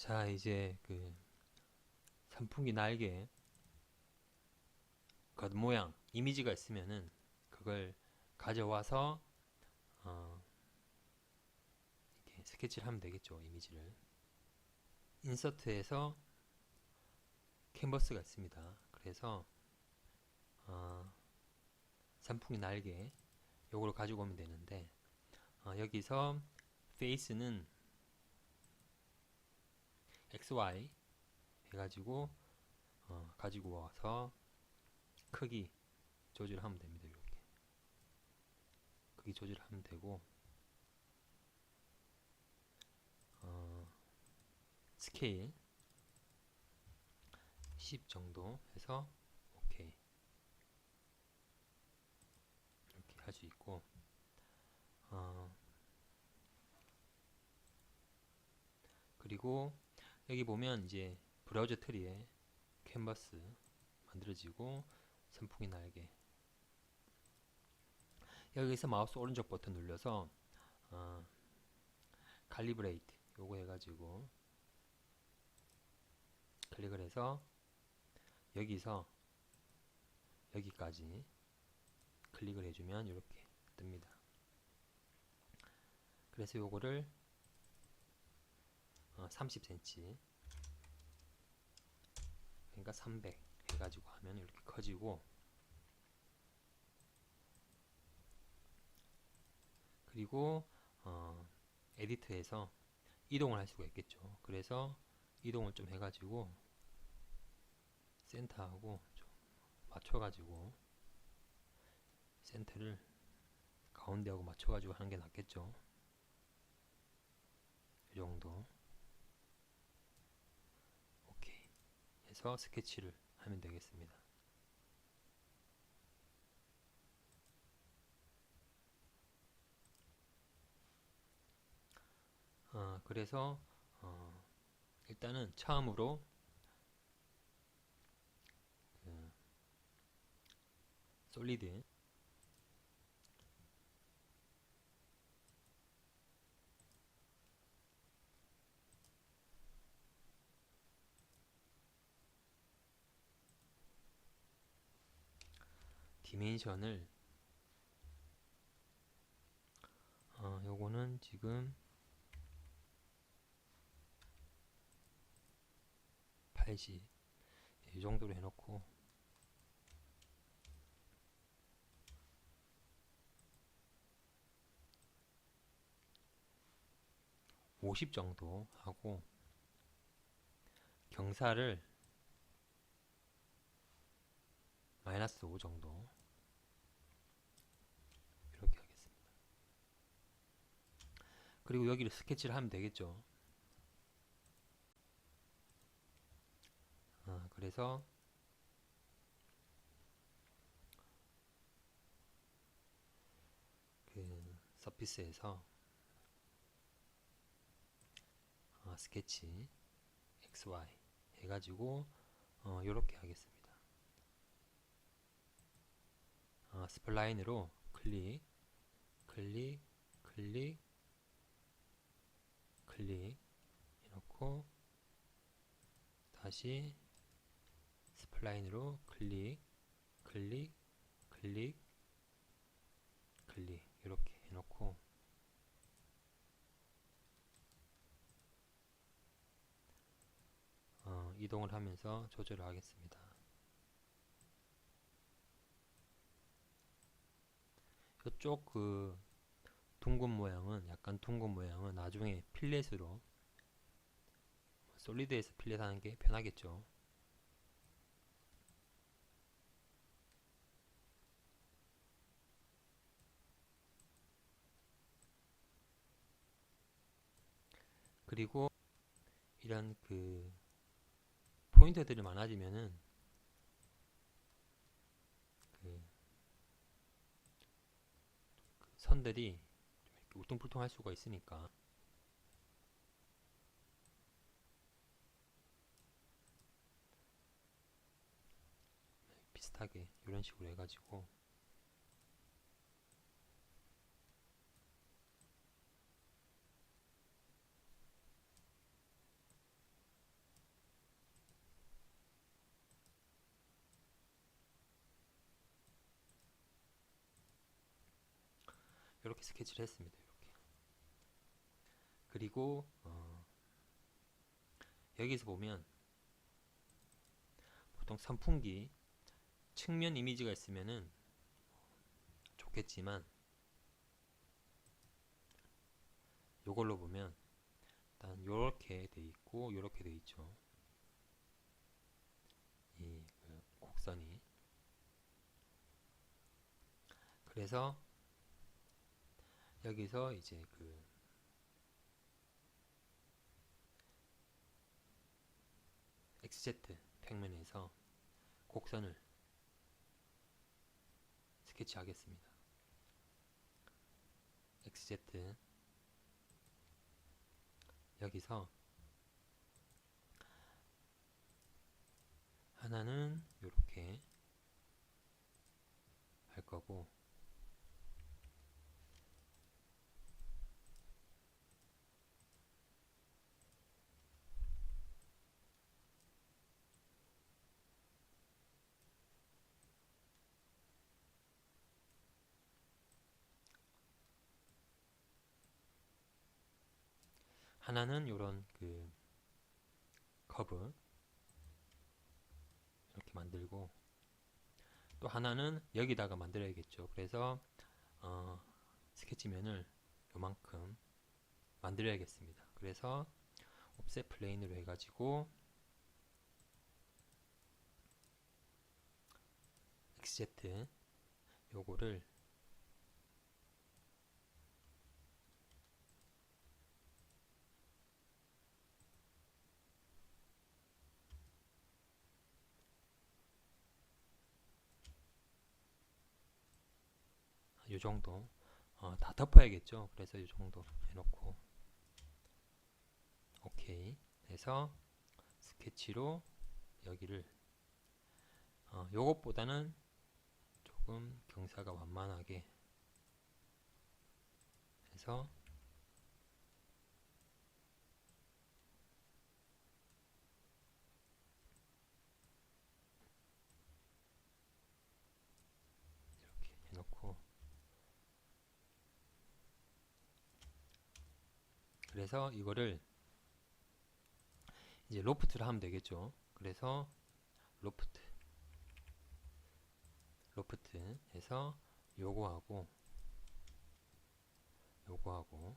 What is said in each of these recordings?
자, 이제 그 선풍기 날개 겉 모양 이미지가 있으면은 그걸 가져와서 이렇게 스케치를 하면 되겠죠. 이미지를 인서트에서 캔버스가 있습니다. 그래서 어, 선풍기 날개 요걸 가지고 오면 되는데 여기서 페이스는 XY 해가지고 가지고 와서 크기 조절하면 됩니다. 이렇게 크기 조절하면 되고 스케일 10 정도 해서 오케이 이렇게 할 수 있고 그리고 여기 보면 이제 브라우저 트리에 캔버스 만들어지고 선풍기 날개 여기서 마우스 오른쪽 버튼 눌러서 칼리브레이트 요거 해가지고 클릭을 해서 여기서 여기까지 클릭을 해주면 이렇게 뜹니다. 그래서 요거를 30cm 그러니까 300 해가지고 하면 이렇게 커지고 그리고 에디트에서 이동을 할 수가 있겠죠. 그래서 이동을 좀 해가지고 센터하고 좀 맞춰가지고 센터를 가운데하고 맞춰가지고 하는 게 낫겠죠. 이 정도 오케이 해서 스케치를 하면 되겠습니다. 그래서 일단은 처음으로 그 솔리드 디멘션을 요거는 지금 80 이 정도로 해놓고 50 정도 하고 경사를 마이너스 5 정도 이렇게 하겠습니다. 그리고 여기를 스케치를 하면 되겠죠. 그래서 그 서피스에서 스케치 XY 해가지고 요렇게 하겠습니다. 스플라인으로 클릭 클릭 클릭 클릭 해놓고 다시 스플라인으로 클릭 클릭 클릭 클릭 이렇게 해놓고 이동을 하면서 조절을 하겠습니다. 이쪽 그 둥근 모양은 약간 둥근 모양은 나중에 필렛으로 솔리드에서 필렛 하는 게 편하겠죠. 그리고 이런 그 포인터들이 많아지면은 그 선들이 이렇게 울퉁불퉁할 수가 있으니까 비슷하게 이런 식으로 해가지고 이렇게 스케치를 했습니다. 이렇게. 그리고 여기서 보면 보통 선풍기 측면 이미지가 있으면은 좋겠지만 요걸로 보면 일단 요렇게 돼 있고 요렇게 돼 있죠. 이 곡선이. 그래서 여기서 이제 XZ 평면에서 곡선을 스케치하겠습니다. XZ 여기서 하나는 이렇게 할 거고 하나는 요런 커브 이렇게 만들고 또 하나는 여기다가 만들어야겠죠. 그래서 스케치면을 요만큼 만들어야겠습니다. 그래서 옵셋 플레인으로 해가지고 XZ 요거를 요 정도 다 덮어야겠죠. 그래서 이 정도 해놓고 오케이 해서 스케치로 여기를 요것보다는 조금 경사가 완만하게 해서 이렇게 해놓고 그래서 이거를 이제 로프트를 하면 되겠죠. 그래서 로프트 해서 요거하고 로프트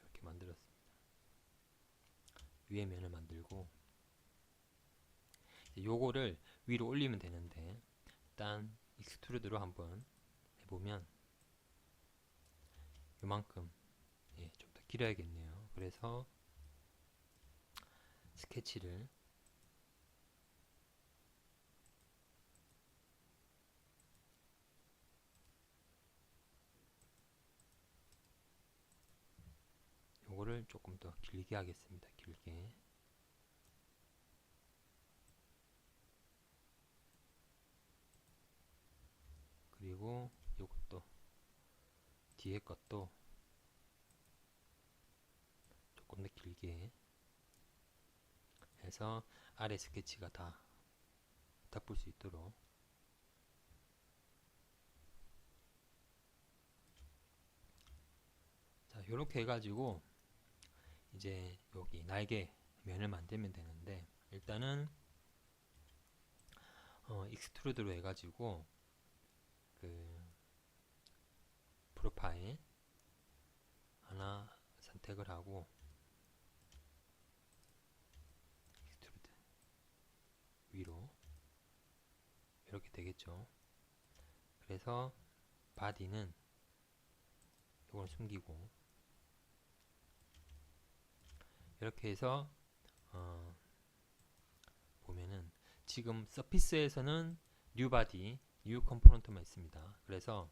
이렇게 만들었습니다. 위에 면을 만들고 요거를 위로 올리면 되는데 일단 익스트루드로 한번 해보면 요만큼 좀 더 길어야겠네요. 그래서 스케치를 요거를 조금 더 길게 하겠습니다. 길게 그리고 요것도 뒤에 것도 조금 더 길게 해서 아래 스케치가 다 덮을 수 있도록 자 요렇게 해가지고 이제 여기 날개 면을 만들면 되는데 일단은 익스트루드로 해가지고 프로파일 하나 선택을 하고 익스트루드 위로 이렇게 되겠죠. 그래서 바디는 이걸 숨기고 이렇게 해서 보면은 지금 서피스에서는 뉴 바디, 뉴 컴포넌트만 있습니다. 그래서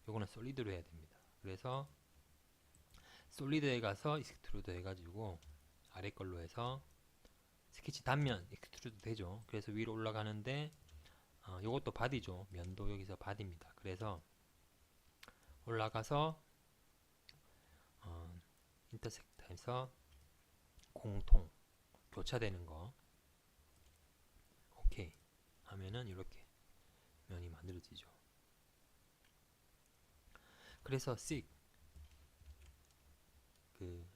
요거는 솔리드로 해야 됩니다. 그래서 솔리드에 가서 익스트루드 해가지고 아래 걸로 해서 스케치 단면 익스트루드 되죠. 그래서 위로 올라가는데 요것도 바디죠. 면도 여기서 바디입니다. 그래서 올라가서 인터섹트해서 공통 교차되는 거 오케이 하면은 이렇게 면이 만들어지죠. 그래서 SIG 그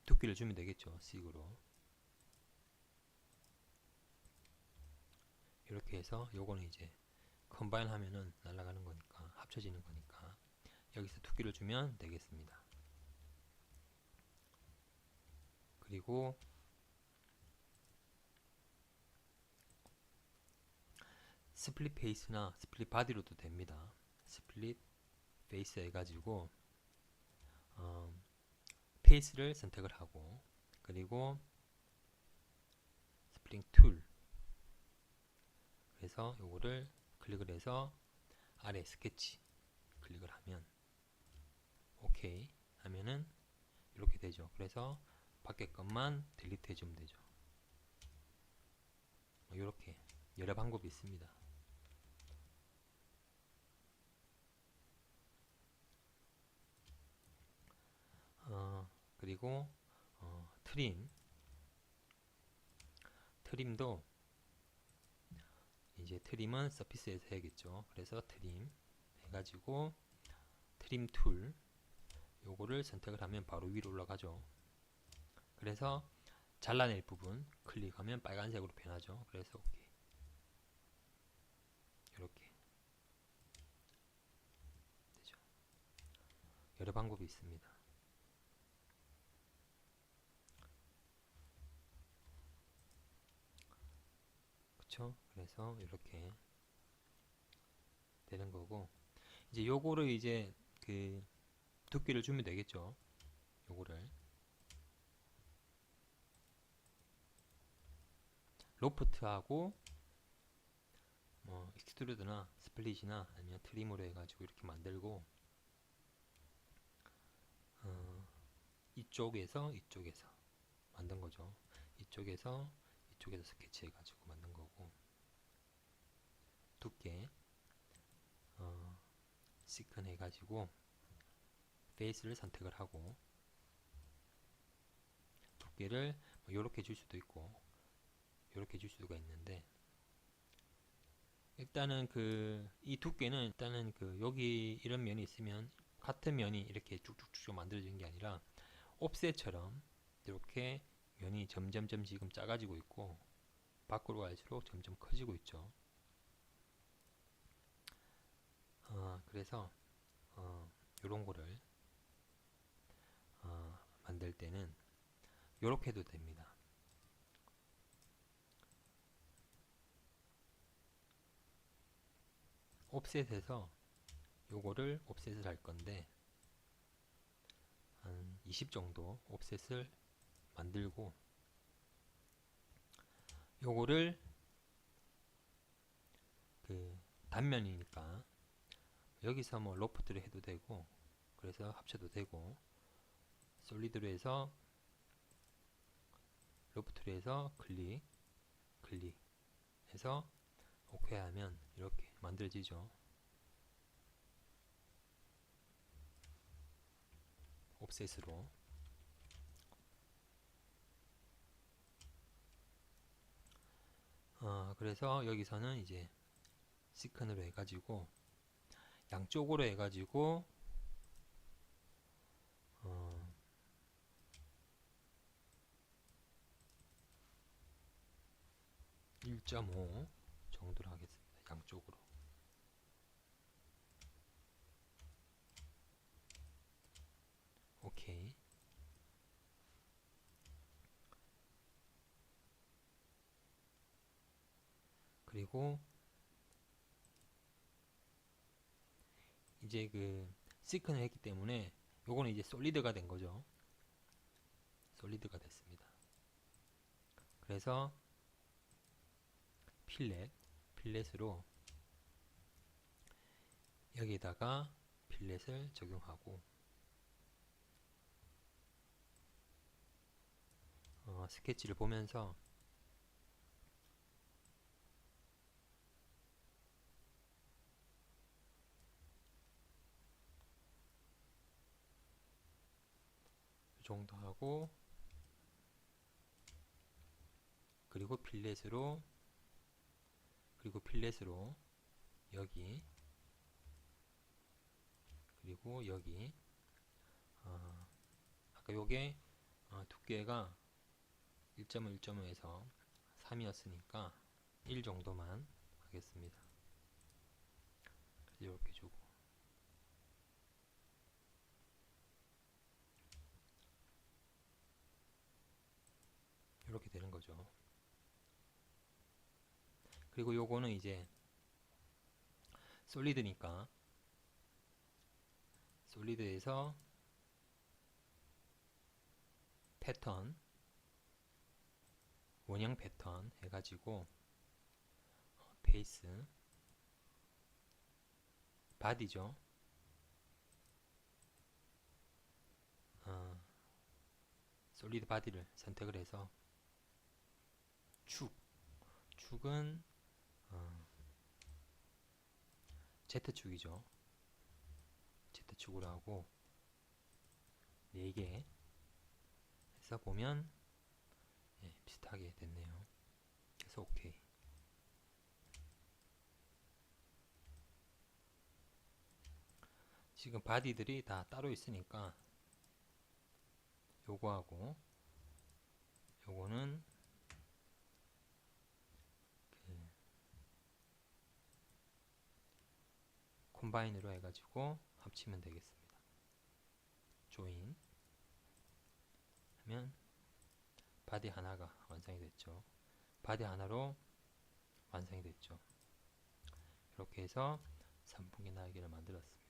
두께를 주면 되겠죠. SIG으로 이렇게 해서 요거는 이제 컴바인 하면은 날아가는 거니까 합쳐지는 거니까 여기서 두께를 주면 되겠습니다. 그리고 스플릿 페이스나 스플릿 바디로도 됩니다. 스플릿 페이스 해가지고 페이스를 선택을 하고 그리고 스플링 툴 그래서 요거를 클릭을 해서 아래 스케치 클릭을 하면 오케이 하면은 이렇게 되죠. 그래서 밖에 것만 딜리트 해주면 되죠. 이렇게 여러 방법이 있습니다. 그리고 트림도 이제 트림은 서피스에서 해야겠죠. 그래서 트림 해가지고 트림 툴 요거를 선택을 하면 바로 위로 올라가죠. 그래서 잘라낼 부분 클릭하면 빨간색으로 변하죠. 그래서 오케이 이렇게 되죠. 여러 방법이 있습니다. 그쵸? 그래서 이렇게 되는 거고 이제 요거를 이제 그 두께를 주면 되겠죠. 요거를 로프트하고 뭐 익스트루드나 스플릿이나 아니면 트림으로 해가지고 이렇게 만들고 이쪽에서 만든 거죠. 이쪽에서 스케치 해가지고 만든 거고 두께 시큰 해가지고 페이스를 선택을 하고 두께를 뭐 요렇게 줄 수도 있고 요렇게 줄 수가 있는데 일단은 이 두께는 일단은 여기 이런 면이 있으면 같은 면이 이렇게 쭉쭉쭉 만들어지는 게 아니라 옵셋처럼 이렇게 면이 점점점 지금 작아지고 있고 밖으로 갈수록 점점 커지고 있죠. 그래서 요런 거를 만들 때는 요렇게 해도 됩니다. 옵셋에서 요거를 옵셋을 할 건데 한 20 정도 옵셋을 만들고 요거를 단면이니까 여기서 뭐 로프트를 해도 되고 그래서 합쳐도 되고 솔리드로 해서 로프트로 해서 클릭 해서 오케이 하면 이렇게 만들어지죠. 옵셋으로 그래서 여기서는 이제 시큰으로 해가지고 양쪽으로 해가지고 1.5 정도로 하겠습니다. 양쪽으로 오케이 그리고 이제 시큰을 했기 때문에 요거는 이제 솔리드가 된 거죠. 솔리드가 됐습니다. 그래서 필렛으로 여기에다가 필렛을 적용하고 스케치를 보면서 하고 그리고 필렛으로 여기 그리고 여기 아까 요게 두께가 1.1.5에서 3이었으니까 1 정도만 하겠습니다. 이렇게 주고 이렇게 되는 거죠. 그리고 요거는 이제 솔리드니까 솔리드에서 패턴 원형 패턴 해가지고 페이스 바디죠. 솔리드 바디를 선택을 해서 축은 Z축이죠. Z축으로 하고 4개 해서 보면 비슷하게 됐네요. 그래서 OK. 지금 바디들이 다 따로 있으니까 요거하고 요거는 콤바인으로 해가지고 합치면 되겠습니다. 조인 하면 바디 하나가 완성이 됐죠. 바디 하나로 완성이 됐죠. 이렇게 해서 선풍기 날개를 만들었습니다.